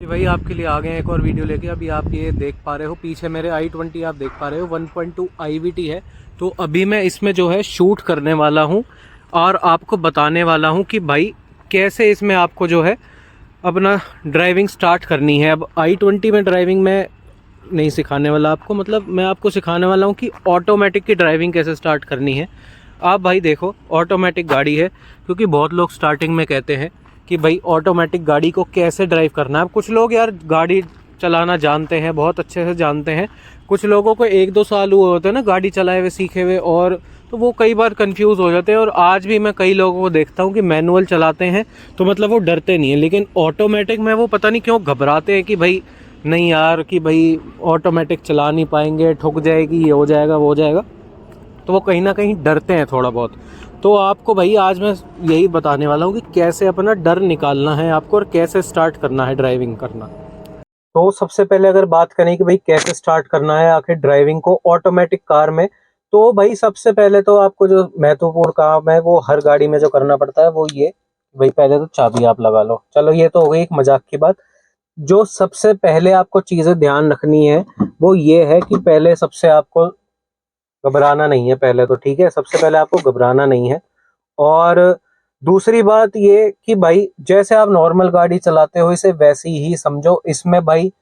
जी भाई, आपके लिए आ गए हैं एक और वीडियो लेके। अभी आप ये देख पा रहे हो पीछे मेरे i20 आप देख पा रहे हो 1.2 IVT है। तो अभी मैं इसमें जो है शूट करने वाला हूँ और आपको बताने वाला हूँ कि भाई कैसे इसमें आपको जो है अपना ड्राइविंग स्टार्ट करनी है। अब i20 में ड्राइविंग में नहीं सिखाने वाला आपको, मतलब मैं आपको सिखाने वाला हूँ कि ऑटोमेटिक की ड्राइविंग कैसे स्टार्ट करनी है। आप भाई देखो, ऑटोमेटिक गाड़ी है, क्योंकि बहुत लोग स्टार्टिंग में कहते हैं कि भाई ऑटोमेटिक गाड़ी को कैसे ड्राइव करना है। अब कुछ लोग यार गाड़ी चलाना जानते हैं, बहुत अच्छे से जानते हैं। कुछ लोगों को 1-2 साल हुए होते हैं ना गाड़ी चलाए हुए सीखे हुए, और तो वो कई बार कंफ्यूज हो जाते हैं। और आज भी मैं कई लोगों को देखता हूँ कि मैनुअल चलाते हैं तो मतलब वो डरते नहीं है, लेकिन ऑटोमेटिक में वो पता नहीं क्यों घबराते हैं कि भाई नहीं यार, कि भाई ऑटोमेटिक चला नहीं पाएंगे, ठुक जाएगी, ये हो जाएगा, वो हो जाएगा। तो वो कहीं ना कहीं डरते हैं थोड़ा बहुत। तो आपको भाई आज मैं यही बताने वाला हूँ कि कैसे अपना डर निकालना है आपको और कैसे स्टार्ट करना है ड्राइविंग करना। तो सबसे पहले अगर बात करें कि भाई कैसे स्टार्ट करना है आखिर ड्राइविंग को ऑटोमेटिक कार में, तो भाई सबसे पहले तो आपको जो महत्वपूर्ण काम है वो हर गाड़ी में जो करना पड़ता है वो ये, भाई पहले तो चाबी आप लगा लो। चलो ये तो हो गई एक मजाक की बात। जो सबसे पहले आपको चीजें ध्यान रखनी है वो ये है कि पहले सबसे आपको घबराना नहीं है। पहले तो ठीक है, सबसे पहले आपको घबराना नहीं है। और दूसरी बात ये कि भाई जैसे आप नॉर्मल गाड़ी चलाते हो इसे वैसी ही समझो। इसमें भाई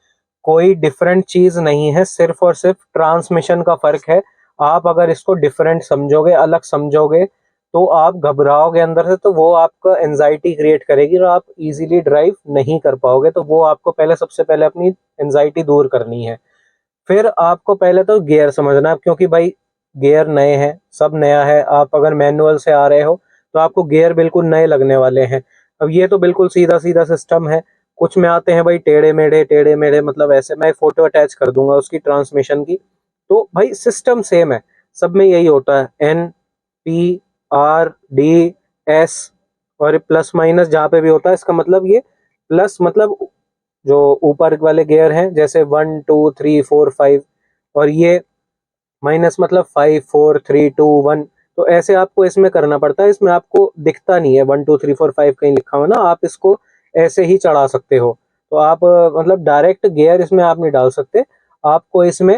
कोई डिफरेंट चीज नहीं है, सिर्फ और सिर्फ ट्रांसमिशन का फर्क है। आप अगर इसको डिफरेंट समझोगे, अलग समझोगे, तो आप घबराओगे अंदर से, तो वो आपका एंजाइटी क्रिएट करेगी और आप इजीली ड्राइव नहीं कर पाओगे। तो वो आपको पहले सबसे पहले अपनी एंजाइटी दूर करनी है। फिर आपको पहले तो गियर समझना है, क्योंकि भाई गियर नए हैं, सब नया है। आप अगर मैनुअल से आ रहे हो तो आपको गियर बिल्कुल नए लगने वाले हैं। अब ये तो बिल्कुल सीधा सीधा सिस्टम है। कुछ में आते हैं भाई टेढ़े मेढ़े, मतलब ऐसे। मैं फोटो अटैच कर दूंगा उसकी ट्रांसमिशन की। तो भाई सिस्टम सेम है, सब में यही होता है, NPRDS। और प्लस माइनस जहाँ पे भी होता है, इसका मतलब ये प्लस मतलब जो ऊपर वाले गियर हैं जैसे 1 2 3 4 5, और ये माइनस मतलब 5 4 3 2 1। तो ऐसे आपको इसमें करना पड़ता है। इसमें आपको दिखता नहीं है 1 2 3 4 5 कहीं लिखा हुआ ना, आप इसको ऐसे ही चढ़ा सकते हो। तो आप मतलब डायरेक्ट गियर इसमें आप नहीं डाल सकते। आपको इसमें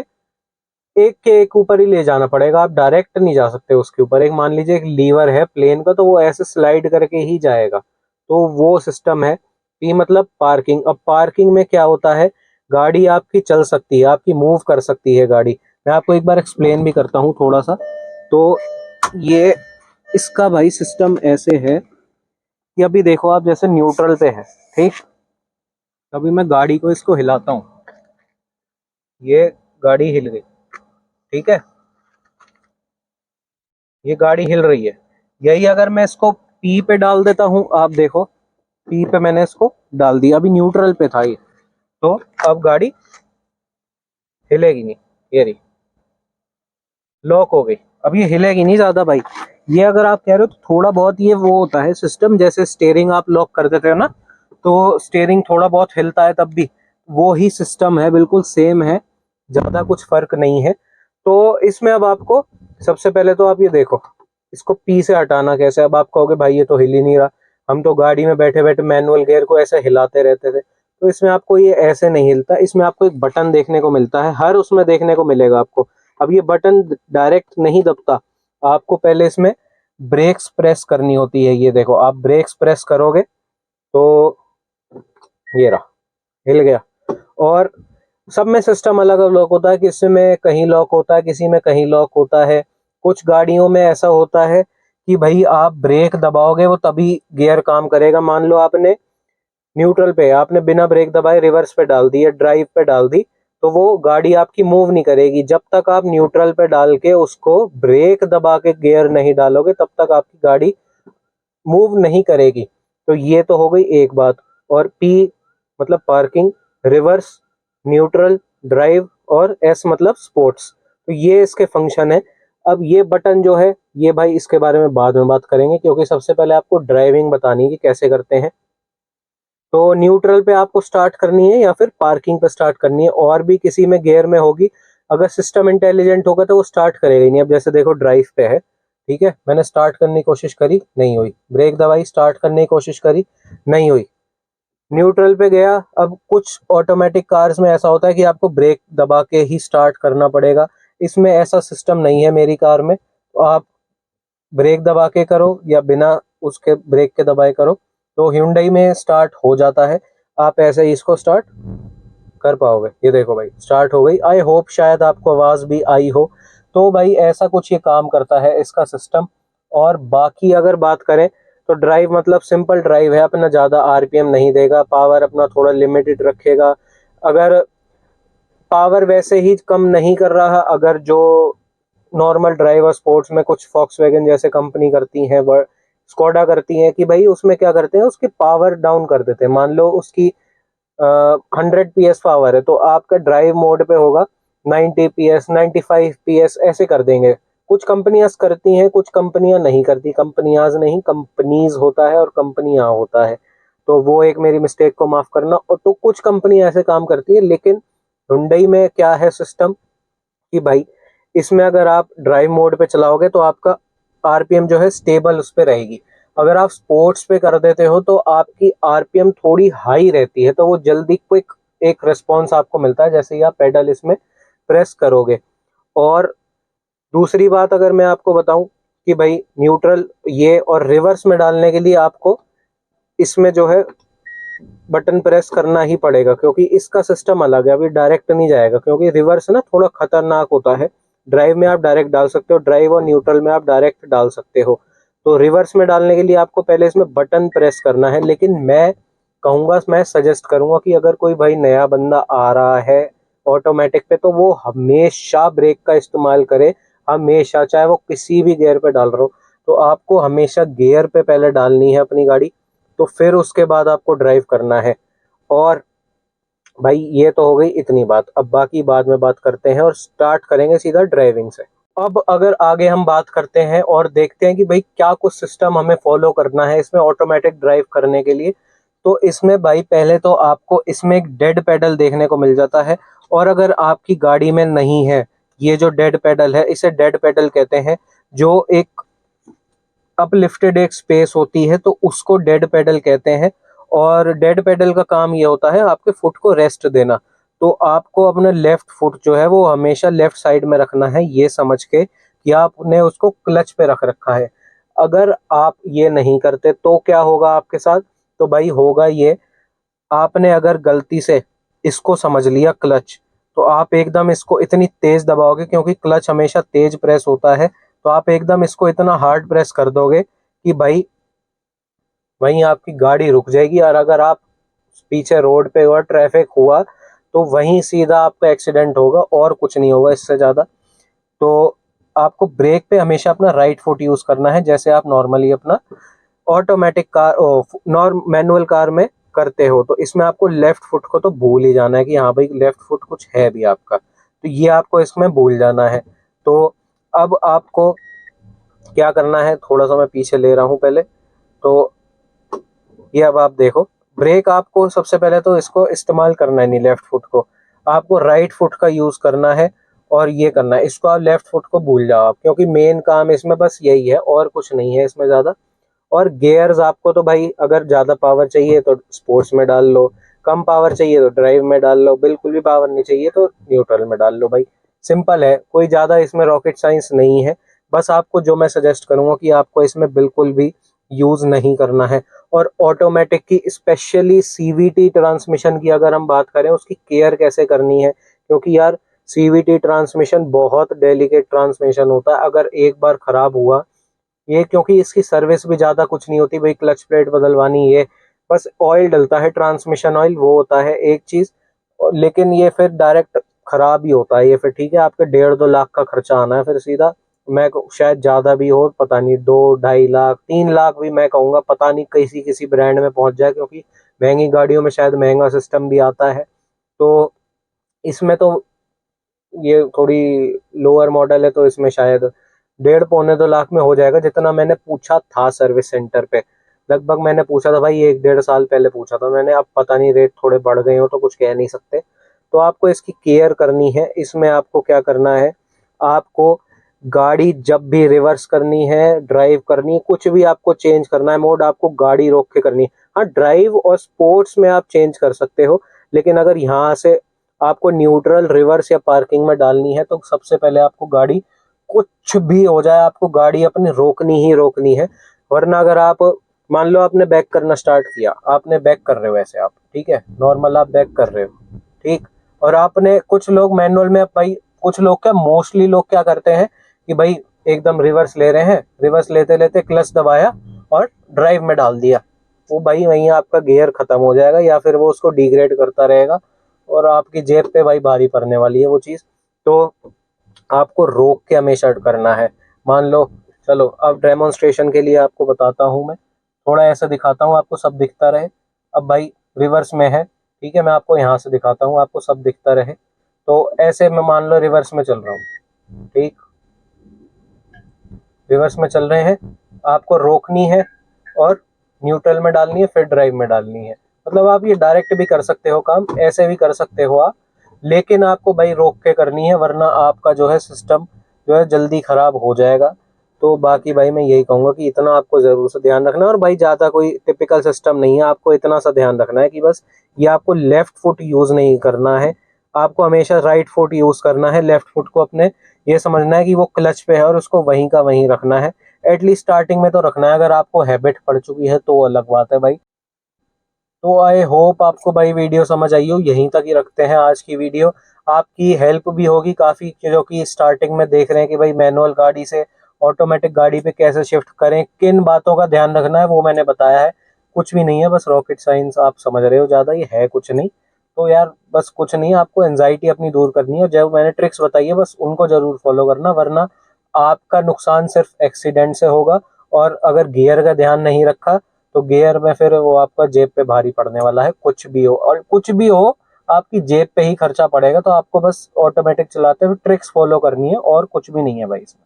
एक के एक ऊपर ही ले जाना पड़ेगा, आप डायरेक्ट नहीं जा सकते उसके ऊपर। एक मान लीजिए एक लीवर है प्लेन का, तो वो ऐसे स्लाइड करके ही जाएगा। तो वो सिस्टम है। पी मतलब पार्किंग। अब पार्किंग में क्या होता है, गाड़ी आपकी चल सकती है, आपकी मूव कर सकती है गाड़ी। मैं आपको एक बार एक्सप्लेन भी करता हूँ थोड़ा सा। तो ये इसका भाई सिस्टम ऐसे है कि अभी देखो आप जैसे न्यूट्रल पे है, ठीक। अभी मैं गाड़ी को इसको हिलाता हूँ, ये गाड़ी हिल गई, ठीक है, ये गाड़ी हिल रही है। यही अगर मैं इसको पी पे डाल देता हूँ, आप देखो पी पे मैंने इसको डाल दिया, अभी न्यूट्रल पे था ये, तो अब गाड़ी हिलेगी नहीं। ये रही, लॉक हो गई। अब ये हिलेगी नहीं ज्यादा भाई। ये अगर आप कह रहे हो तो थोड़ा बहुत ये वो होता है सिस्टम, जैसे स्टेयरिंग आप लॉक कर देते हो ना, तो स्टेयरिंग थोड़ा बहुत हिलता है तब भी, वो ही सिस्टम है, बिल्कुल सेम है, ज्यादा कुछ फर्क नहीं है। तो इसमें अब आपको सबसे पहले तो आप ये देखो, इसको पी से हटाना कैसे। अब आप कहोगे भाई ये तो हिल ही नहीं रहा, हम तो गाड़ी में बैठे बैठे मैनुअल गियर को ऐसे हिलाते रहते थे। तो इसमें आपको ये ऐसे नहीं हिलता, इसमें आपको एक बटन देखने को मिलता है, हर उसमें देखने को मिलेगा आपको। अब ये बटन डायरेक्ट नहीं दबता, आपको पहले इसमें ब्रेक्स प्रेस करनी होती है। ये देखो, आप ब्रेक्स प्रेस करोगे तो ये रहा, हिल गया। और सब में सिस्टम अलग अलग लॉक होता है, किसी में कहीं लॉक होता है, किसी में कहीं लॉक होता है। कुछ गाड़ियों में ऐसा होता है कि भाई आप ब्रेक दबाओगे वो तभी गियर काम करेगा। मान लो आपने न्यूट्रल पे, आपने बिना ब्रेक दबाए रिवर्स पे डाल दी या ड्राइव पे डाल दी, तो वो गाड़ी आपकी मूव नहीं करेगी। जब तक आप न्यूट्रल पे डाल के उसको ब्रेक दबा के गियर नहीं डालोगे तब तक आपकी गाड़ी मूव नहीं करेगी। तो ये तो हो गई एक बात। और पी मतलब पार्किंग, रिवर्स, न्यूट्रल, ड्राइव, और एस मतलब स्पोर्ट्स। तो ये इसके फंक्शन है। अब ये बटन जो है ये भाई इसके बारे में बाद में बात करेंगे, क्योंकि सबसे पहले आपको ड्राइविंग बतानी है कि कैसे करते हैं। तो न्यूट्रल पे आपको स्टार्ट करनी है या फिर पार्किंग पे स्टार्ट करनी है, और भी किसी में गियर में होगी। अगर सिस्टम इंटेलिजेंट होगा तो वो स्टार्ट करेगा ही नहीं। अब जैसे देखो ड्राइव पे है, ठीक है, मैंने स्टार्ट करने की कोशिश करी, नहीं हुई। ब्रेक दबाई, स्टार्ट करने की कोशिश करी, नहीं हुई। न्यूट्रल पे गया। अब कुछ ऑटोमेटिक कार्स में ऐसा होता है कि आपको ब्रेक दबा के ही स्टार्ट करना पड़ेगा, इसमें ऐसा सिस्टम नहीं है मेरी कार में। तो आप ब्रेक दबा के करो या बिना उसके ब्रेक के दबाए करो तो Hyundai में स्टार्ट हो जाता है। आप ऐसे ही इसको स्टार्ट कर पाओगे। ये देखो भाई स्टार्ट हो गई। आई होप शायद आपको आवाज़ भी आई हो। तो भाई ऐसा कुछ ये काम करता है इसका सिस्टम। और बाकी अगर बात करें तो ड्राइव मतलब सिंपल ड्राइव है अपना, ज़्यादा आरपीएम नहीं देगा, पावर अपना थोड़ा लिमिटेड रखेगा। अगर पावर वैसे ही कम नहीं कर रहा, अगर जो नॉर्मल ड्राइवर स्पोर्ट्स में कुछ फॉक्सवैगन जैसे कंपनी करती हैं, स्कोडा करती हैं कि भाई उसमें क्या करते हैं उसकी पावर डाउन कर देते हैं। मान लो उसकी 100 PS पावर है तो आपका ड्राइव मोड पे होगा 90 PS 95 PS ऐसे कर देंगे। कुछ कंपनियां करती हैं, कुछ कंपनियां नहीं करती। कंपनियां नहीं, कंपनीज होता है और कंपनियां होता है। तो वो एक मेरी मिस्टेक को माफ करना। और तो कुछ कंपनी ऐसे काम करती है, लेकिन हुंडई में क्या है सिस्टम कि भाई इसमें अगर आप ड्राइव मोड पे चलाओगे तो आपका आरपीएम जो है स्टेबल उस पे रहेगी। अगर आप स्पोर्ट्स पे कर देते हो तो आपकी आरपीएम थोड़ी हाई रहती है, तो वो जल्दी क्विक एक रिस्पॉन्स आपको मिलता है जैसे ही आप पेडल इसमें प्रेस करोगे। और दूसरी बात अगर मैं आपको बताऊं कि भाई न्यूट्रल ये और रिवर्स में डालने के लिए आपको इसमें जो है बटन प्रेस करना ही पड़ेगा, क्योंकि इसका सिस्टम अलग है, अभी डायरेक्ट नहीं जाएगा। क्योंकि रिवर्स ना थोड़ा खतरनाक होता है। ड्राइव में आप डायरेक्ट डाल सकते हो, ड्राइव और न्यूट्रल में आप डायरेक्ट डाल सकते हो। तो रिवर्स में डालने के लिए आपको पहले इसमें बटन प्रेस करना है। लेकिन मैं कहूँगा, मैं सजेस्ट करूँगा कि अगर कोई भाई नया बंदा आ रहा है ऑटोमेटिक पे तो वो हमेशा ब्रेक का इस्तेमाल करे। हमेशा, चाहे वो किसी भी गियर पे डाल रहा हो, तो आपको हमेशा गियर पे पहले डालनी है अपनी गाड़ी, तो फिर उसके बाद आपको ड्राइव करना है। और भाई ये तो हो गई इतनी बात। अब बाकी बाद में बात करते हैं और स्टार्ट करेंगे सीधा ड्राइविंग से। अब अगर आगे हम बात करते हैं और देखते हैं कि भाई क्या कुछ सिस्टम हमें फॉलो करना है इसमें ऑटोमेटिक ड्राइव करने के लिए। तो इसमें भाई पहले तो आपको इसमें एक डेड पेडल देखने को मिल जाता है। और अगर आपकी गाड़ी में नहीं है ये जो डेड पेडल है, इसे डेड पेडल कहते हैं। जो एक अपलिफ्टेड एक स्पेस होती है तो उसको डेड पेडल कहते हैं। और डेड पेडल का काम ये होता है आपके फुट को रेस्ट देना। तो आपको अपने लेफ्ट फुट जो है वो हमेशा लेफ्ट साइड में रखना है, ये समझ के कि आपने उसको क्लच पे रख रखा है। अगर आप ये नहीं करते तो क्या होगा आपके साथ? तो भाई होगा ये, आपने अगर गलती से इसको समझ लिया क्लच, तो आप एकदम इसको इतनी तेज दबाओगे, क्योंकि क्लच हमेशा तेज प्रेस होता है। तो आप एकदम इसको इतना हार्ड प्रेस कर दोगे कि भाई वहीं आपकी गाड़ी रुक जाएगी। और अगर आप पीछे रोड पे और ट्रैफिक हुआ तो वहीं सीधा आपका एक्सीडेंट होगा, और कुछ नहीं होगा इससे ज़्यादा। तो आपको ब्रेक पे हमेशा अपना राइट फुट यूज़ करना है, जैसे आप नॉर्मली अपना ऑटोमेटिक कार मैनुअल कार में करते हो। तो इसमें आपको लेफ्ट फुट को तो भूल ही जाना है कि हाँ भाई लेफ्ट फुट कुछ है भी आपका, तो ये आपको इसमें भूल जाना है। तो अब आपको क्या करना है, थोड़ा सा मैं पीछे ले रहा हूँ पहले। तो ये अब आप देखो, ब्रेक आपको सबसे पहले तो इसको इस्तेमाल करना है नहीं, लेफ्ट फुट को आपको राइट फुट का यूज़ करना है। और ये करना है, इसको आप लेफ्ट फुट को भूल जाओ आप, क्योंकि मेन काम इसमें बस यही है और कुछ नहीं है इसमें ज़्यादा। और गियर्स आपको तो भाई अगर ज़्यादा पावर चाहिए तो स्पोर्ट्स में डाल लो, कम पावर चाहिए तो ड्राइव में डाल लो, बिल्कुल भी पावर नहीं चाहिए तो न्यूट्रल में डाल लो। भाई सिंपल है, कोई ज़्यादा इसमें रॉकेट साइंस नहीं है। बस आपको जो मैं सजेस्ट करूँगा कि आपको इसमें बिल्कुल भी यूज़ नहीं करना है। और ऑटोमेटिक की स्पेशली सीवीटी ट्रांसमिशन की अगर हम बात करें, उसकी केयर कैसे करनी है, क्योंकि यार सीवीटी ट्रांसमिशन बहुत डेलिकेट ट्रांसमिशन होता है। अगर एक बार ख़राब हुआ ये, क्योंकि इसकी सर्विस भी ज़्यादा कुछ नहीं होती भाई, क्लच प्लेट बदलवानी है, बस ऑयल डलता है, ट्रांसमिशन ऑयल वो होता है एक चीज़। लेकिन ये फिर डायरेक्ट ख़राब ही होता है ये, फिर ठीक है आपके 1.5-2 लाख का खर्चा आना है फिर सीधा। शायद ज़्यादा भी हो, पता नहीं 2-2.5 लाख 3 लाख भी मैं कहूँगा, पता नहीं किसी किसी ब्रांड में पहुँच जाए, क्योंकि महंगी गाड़ियों में शायद महंगा सिस्टम भी आता है। तो इसमें तो ये थोड़ी लोअर मॉडल है तो इसमें शायद 1.5-2 लाख में हो जाएगा, जितना मैंने पूछा था सर्विस सेंटर पे। लगभग मैंने पूछा था भाई 1-1.5 साल पहले पूछा था मैंने, अब पता नहीं रेट थोड़े बढ़ गए हो तो कुछ कह नहीं सकते। तो आपको इसकी केयर करनी है। इसमें आपको क्या करना है, आपको गाड़ी जब भी रिवर्स करनी है, ड्राइव करनी है, कुछ भी आपको चेंज करना है मोड, आपको गाड़ी रोक के करनी है। हाँ, ड्राइव और स्पोर्ट्स में आप चेंज कर सकते हो, लेकिन अगर यहाँ से आपको न्यूट्रल, रिवर्स या पार्किंग में डालनी है तो सबसे पहले आपको गाड़ी, कुछ भी हो जाए, आपको गाड़ी अपनी रोकनी ही रोकनी है। वरना अगर आप मान लो आपने बैक करना स्टार्ट किया, आपने बैक कर रहे हो ऐसे आप, ठीक है, नॉर्मल आप बैक कर रहे हो, ठीक, और आपने, कुछ लोग मैनुअल में भाई, कुछ लोग क्या, मोस्टली लोग क्या करते हैं कि भाई एकदम रिवर्स ले रहे हैं, रिवर्स लेते लेते क्लच दबाया और ड्राइव में डाल दिया, वो भाई वहीं आपका गियर खत्म हो जाएगा या फिर वो उसको डिग्रेड करता रहेगा और आपकी जेब पे भाई भारी पड़ने वाली है वो चीज़। तो आपको रोक के हमेशा करना है। मान लो, चलो अब डेमोन्स्ट्रेशन के लिए आपको बताता हूँ, मैं थोड़ा ऐसा दिखाता हूँ आपको सब दिखता रहे। अब भाई रिवर्स में है, ठीक है, मैं आपको यहाँ से दिखाता हूँ आपको सब दिखता रहे। तो ऐसे मैं मान लो रिवर्स में चल रहा हूँ, ठीक, रिवर्स में चल रहे हैं, आपको रोकनी है और न्यूट्रल में डालनी है, फिर ड्राइव में डालनी है। मतलब आप ये डायरेक्ट भी कर सकते हो काम, ऐसे भी कर सकते हो आप, लेकिन आपको भाई रोक के करनी है, वरना आपका जो है सिस्टम जो है जल्दी खराब हो जाएगा। तो बाकी भाई मैं यही कहूँगा कि इतना आपको ज़रूर से ध्यान रखना है, और भाई ज़्यादा कोई टिपिकल सिस्टम नहीं है, आपको इतना सा ध्यान रखना है कि बस ये आपको लेफ़्ट फुट यूज़ नहीं करना है, आपको हमेशा राइट फुट यूज़ करना है। लेफ़्ट फुट को अपने ये समझना है कि वो क्लच पे है और उसको वहीं का वहीं रखना है। एटलीस्ट स्टार्टिंग में तो रखना है, अगर आपको हैबिट पड़ चुकी है तो अलग बात है भाई। तो आई होप आपको भाई वीडियो समझ आई हो। यहीं तक ही रखते हैं आज की वीडियो। आपकी हेल्प भी होगी काफ़ी, जो कि स्टार्टिंग में देख रहे हैं कि भाई मैनुअल गाड़ी से ऑटोमेटिक गाड़ी पे कैसे शिफ्ट करें, किन बातों का ध्यान रखना है, वो मैंने बताया है। कुछ भी नहीं है, बस रॉकेट साइंस आप समझ रहे हो, ज़्यादा ये है कुछ नहीं। तो यार बस कुछ नहीं है, आपको एंजाइटी अपनी दूर करनी है, जब मैंने ट्रिक्स बताई है बस उनको ज़रूर फॉलो करना, वरना आपका नुकसान सिर्फ एक्सीडेंट से होगा। और अगर गियर का ध्यान नहीं रखा तो गियर में फिर वो आपका जेब पे भारी पड़ने वाला है, कुछ भी हो, और कुछ भी हो आपकी जेब पे ही खर्चा पड़ेगा। तो आपको बस ऑटोमेटिक चलाते हुए ट्रिक्स फॉलो करनी है, और कुछ भी नहीं है भाई इसमें।